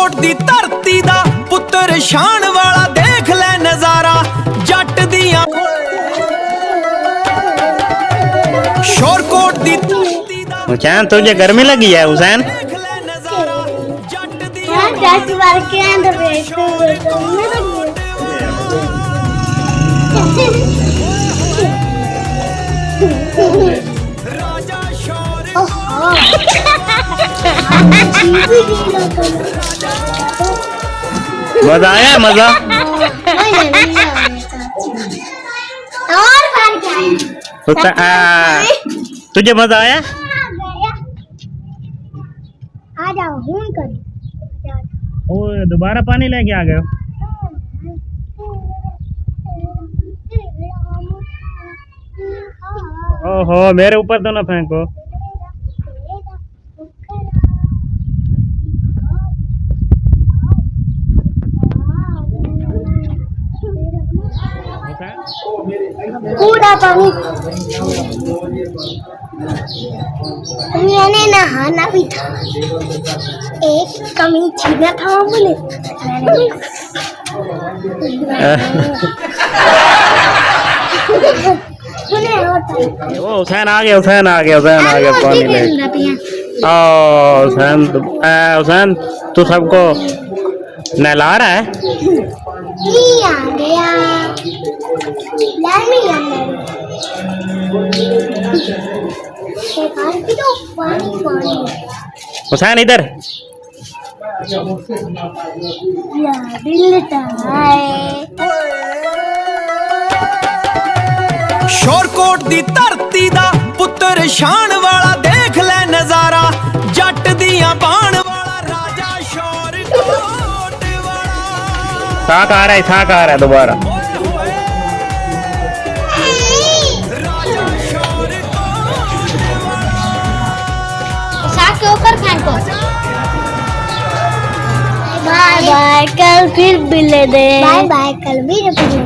शोरकोट दी धरती दा पुत्र शान वाला देख ले नजारा जट दियां शोरकोट दी धरती दा। हुसैन तुझे गर्मी लगी है हुसैन? मजा आया? मजा तुझे मजा आया? आ जाओ हूं कर दोबारा पानी लेके आ गए? ओहो मेरे ऊपर तो ना फेंको। पूरा पानी मैंने नहाना भी था, एक कमी छीना था बोले वो हुसैन आ गया, हुसैन आ गया, हुसैन आ गया पानी ले। हुसैन हुसैन तू सबको नहला रहा है? आ गया हुसैन इधर। शोरकोट दी धरती दा पुत्र शान वाला देख ले नजारा जट दियां बाण वाला राजा शोरकोट वाला। साक आ रहा है दोबारा। के ऊपर फेंको। बाय बाय कल फिर मिले दे। बाय बाय कल भी मिले दे।